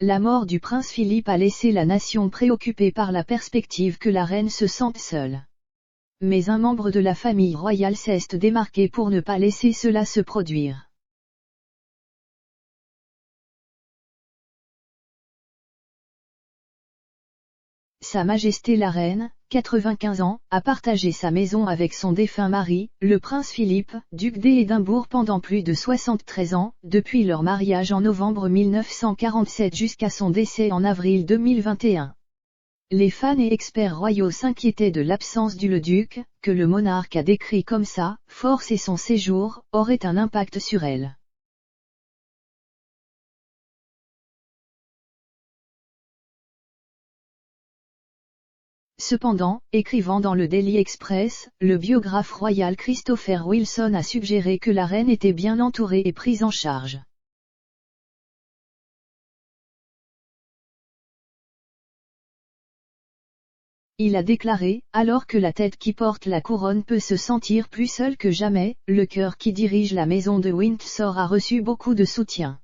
La mort du prince Philippe a laissé la nation préoccupée par la perspective que la reine se sente seule. Mais un membre de la famille royale s'est démarqué pour ne pas laisser cela se produire. Sa Majesté la Reine, 95 ans, a partagé sa maison avec son défunt mari, le prince Philippe, duc d'Édimbourg pendant plus de 73 ans, depuis leur mariage en novembre 1947 jusqu'à son décès en avril 2021. Les fans et experts royaux s'inquiétaient de l'absence du le-duc, que le monarque a décrit comme sa force et son séjour aurait un impact sur elle. Cependant, écrivant dans le Daily Express, le biographe royal Christopher Wilson a suggéré que la reine était bien entourée et prise en charge. Il a déclaré, alors que la tête qui porte la couronne peut se sentir plus seule que jamais, le cœur qui dirige la maison de Windsor a reçu beaucoup de soutien.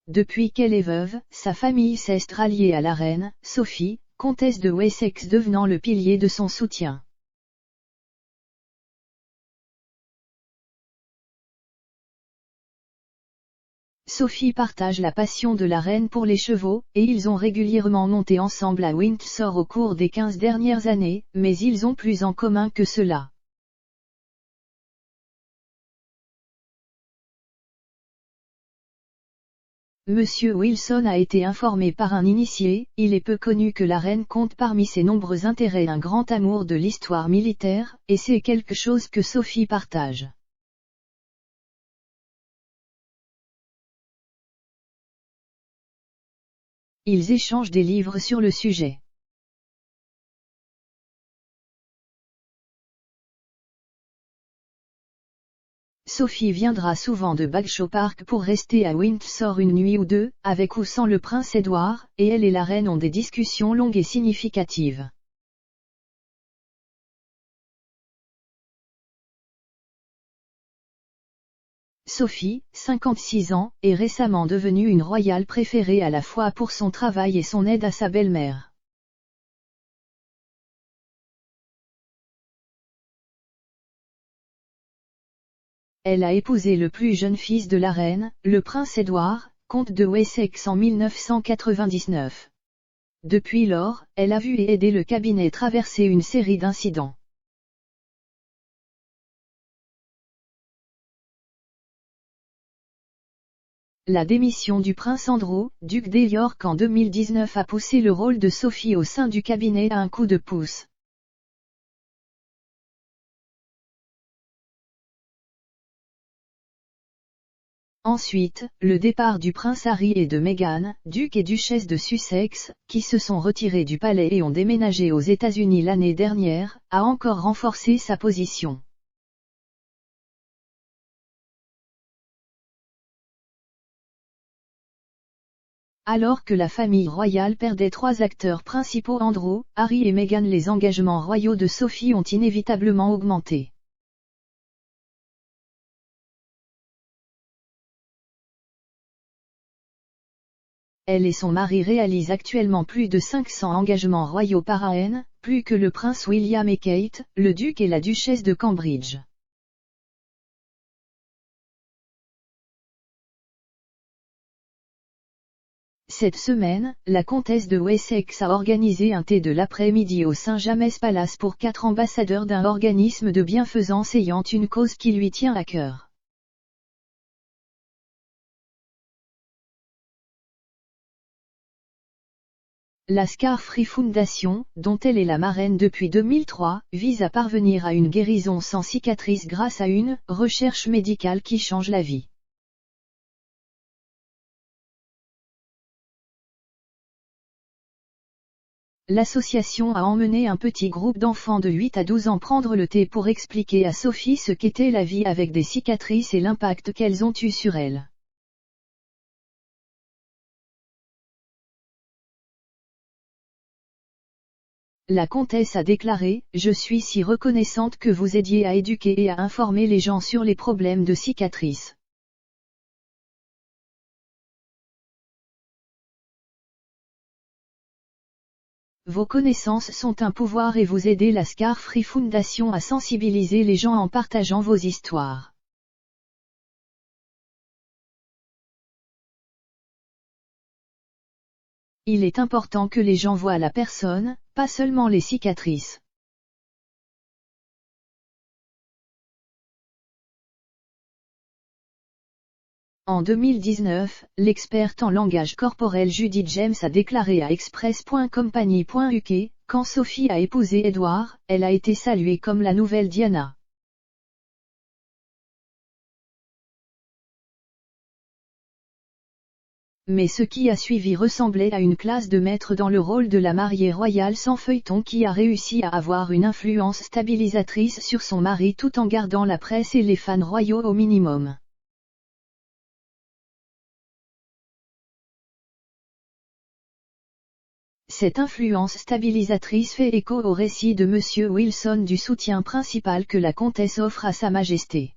Depuis qu'elle est veuve, sa famille s'est ralliée à la reine, Sophie, comtesse de Wessex devenant le pilier de son soutien. Sophie partage la passion de la reine pour les chevaux, et ils ont régulièrement monté ensemble à Windsor au cours des 15 dernières années, mais ils ont plus en commun que cela. Monsieur Wilson a été informé par un initié, il est peu connu que la reine compte parmi ses nombreux intérêts un grand amour de l'histoire militaire, et c'est quelque chose que Sophie partage. Ils échangent des livres sur le sujet. Sophie viendra souvent de Bagshot Park pour rester à Windsor une nuit ou deux, avec ou sans le prince Édouard, et elle et la reine ont des discussions longues et significatives. Sophie, 56 ans, est récemment devenue une royale préférée à la fois pour son travail et son aide à sa belle-mère. Elle a épousé le plus jeune fils de la reine, le prince Édouard, comte de Wessex en 1999. Depuis lors, elle a vu et aidé le cabinet traverser une série d'incidents. La démission du prince Andrew, duc de York en 2019 a poussé le rôle de Sophie au sein du cabinet à un coup de pouce. Ensuite, le départ du prince Harry et de Meghan, duc et duchesse de Sussex, qui se sont retirés du palais et ont déménagé aux États-Unis l'année dernière, a encore renforcé sa position. Alors que la famille royale perdait 3 acteurs principaux Andrew, Harry et Meghan, les engagements royaux de Sophie ont inévitablement augmenté. Elle et son mari réalisent actuellement plus de 500 engagements royaux par an, plus que le prince William et Kate, le duc et la duchesse de Cambridge. Cette semaine, la comtesse de Wessex a organisé un thé de l'après-midi au St James Palace pour 4 ambassadeurs d'un organisme de bienfaisance ayant une cause qui lui tient à cœur. La Scar Free Foundation, dont elle est la marraine depuis 2003, vise à parvenir à une guérison sans cicatrice grâce à une recherche médicale qui change la vie. L'association a emmené un petit groupe d'enfants de 8 à 12 ans prendre le thé pour expliquer à Sophie ce qu'était la vie avec des cicatrices et l'impact qu'elles ont eu sur elle. La comtesse a déclaré « Je suis si reconnaissante que vous aidiez à éduquer et à informer les gens sur les problèmes de cicatrices. Vos connaissances sont un pouvoir et vous aidez la Scar Free Foundation à sensibiliser les gens en partageant vos histoires. Il est important que les gens voient la personne, pas seulement les cicatrices. En 2019, l'experte en langage corporel Judy James a déclaré à Express.company.uk, quand Sophie a épousé Edward, elle a été saluée comme la nouvelle Diana. Mais ce qui a suivi ressemblait à une classe de maître dans le rôle de la mariée royale sans feuilleton qui a réussi à avoir une influence stabilisatrice sur son mari tout en gardant la presse et les fans royaux au minimum. Cette influence stabilisatrice fait écho au récit de Monsieur Wilson du soutien principal que la comtesse offre à Sa Majesté.